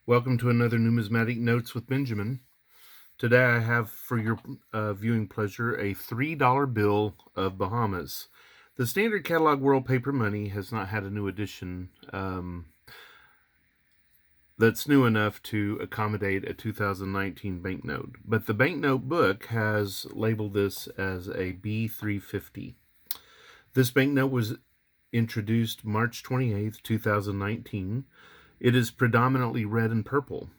Welcome to another Numismatic Notes with Benjamin. Today I have for your viewing pleasure a $3 bill of Bahamas. The standard catalog world paper money has not had a new edition that's new enough to accommodate a 2019 banknote, but the banknote book has labeled this as a B-350. This banknote was introduced March 28th, 2019. It is predominantly red and purple.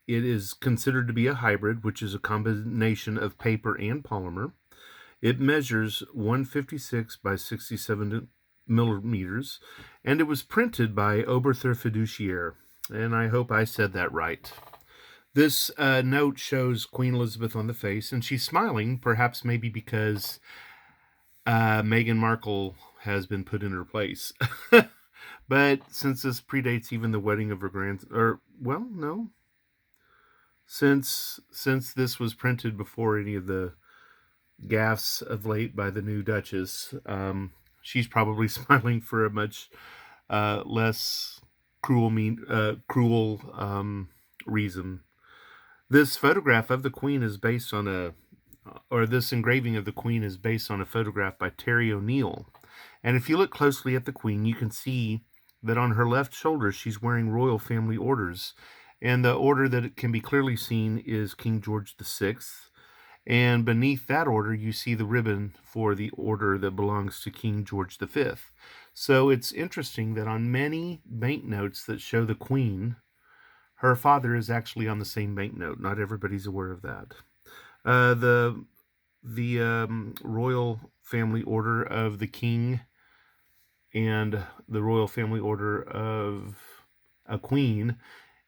It is considered to be a hybrid, which is a combination of paper and polymer. It measures 156 by 67 millimeters, and it was printed by Oberthur Fiduciaire, and I hope I said that right. This note shows Queen Elizabeth on the face, and she's smiling, perhaps maybe because Meghan Markle has been put in her place. But since this predates even the wedding of her since this was printed before any of the gaffes of late by the new Duchess, she's probably smiling for a much less cruel reason. This photograph of the Queen is based on this engraving of the Queen is based on a photograph by Terry O'Neill. And if you look closely at the Queen, you can see that on her left shoulder she's wearing royal family orders. And the order that can be clearly seen is King George VI. And beneath that order, you see the ribbon for the order that belongs to King George V. So it's interesting that on many banknotes that show the Queen, her father is actually on the same banknote. Not everybody's aware of that. The Royal Family Order of the King and the Royal Family Order of a Queen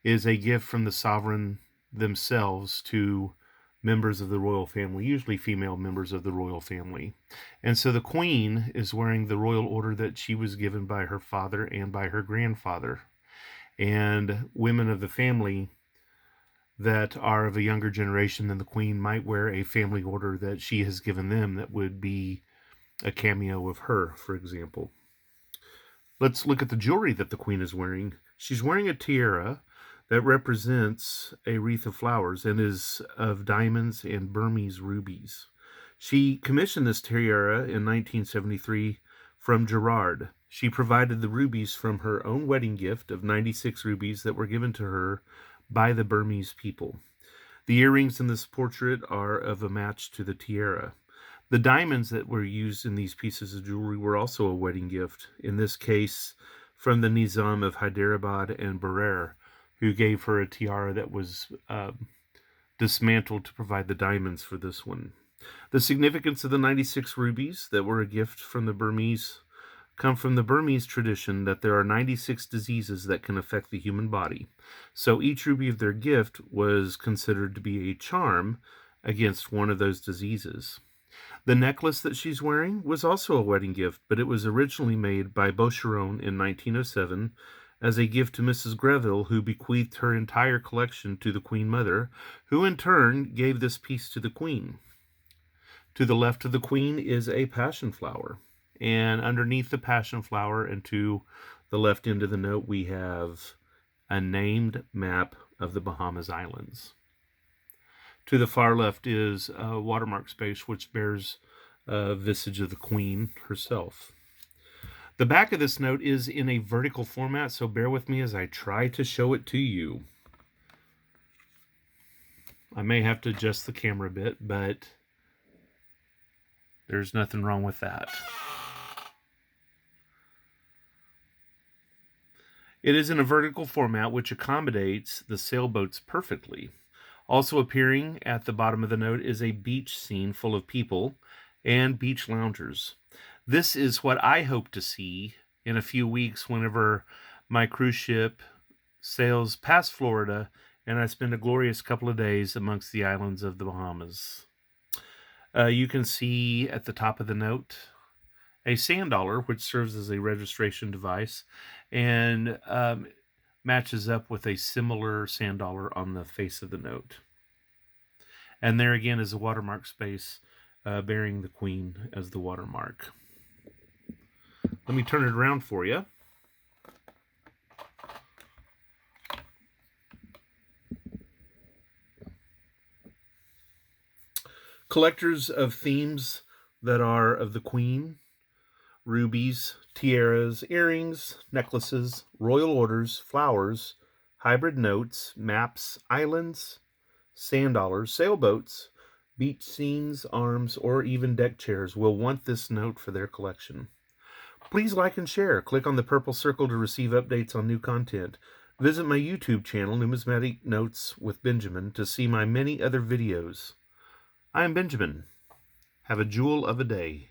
is a gift from the sovereign themselves to members of the royal family, usually female members of the royal family. And so the Queen is wearing the royal order that she was given by her father and by her grandfather. And women of the family that are of a younger generation than the Queen might wear a family order that she has given them that would be a cameo of her, for example. Let's look at the jewelry that the Queen is wearing. She's wearing a tiara that represents a wreath of flowers and is of diamonds and Burmese rubies. She commissioned this tiara in 1973 from Garrard. She provided the rubies from her own wedding gift of 96 rubies that were given to her by the Burmese people. The earrings in this portrait are of a match to the tiara. The diamonds that were used in these pieces of jewelry were also a wedding gift, in this case from the Nizam of Hyderabad and Berar, who gave her a tiara that was dismantled to provide the diamonds for this one. The significance of the 96 rubies that were a gift from the Burmese come from the Burmese tradition that there are 96 diseases that can affect the human body. So each ruby of their gift was considered to be a charm against one of those diseases. The necklace that she's wearing was also a wedding gift, but it was originally made by Boucheron in 1907 as a gift to Mrs. Greville, who bequeathed her entire collection to the Queen Mother, who in turn gave this piece to the Queen. To the left of the Queen is a passion flower, and underneath the passion flower and to the left end of the note we have a named map of the Bahamas Islands. To the far left is a watermark space which bears a visage of the Queen herself. The back of this note is in a vertical format, so bear with me as I try to show it to you. I may have to adjust the camera a bit, but there's nothing wrong with that. It is in a vertical format which accommodates the sailboats perfectly. Also appearing at the bottom of the note is a beach scene full of people and beach loungers. This is what I hope to see in a few weeks whenever my cruise ship sails past Florida and I spend a glorious couple of days amongst the islands of the Bahamas. You can see at the top of the note a sand dollar, which serves as a registration device, and matches up with a similar sand dollar on the face of the note. And there again is a watermark space bearing the Queen as the watermark. Let me turn it around for you. Collectors of themes that are of the Queen, rubies, tiaras, earrings, necklaces, royal orders, flowers, hybrid notes, maps, islands, sand dollars, sailboats, beach scenes, arms, or even deck chairs will want this note for their collection. Please like and share. Click on the purple circle to receive updates on new content. Visit my YouTube channel, Numismatic Notes with Benjamin, to see my many other videos. I am Benjamin. Have a jewel of a day.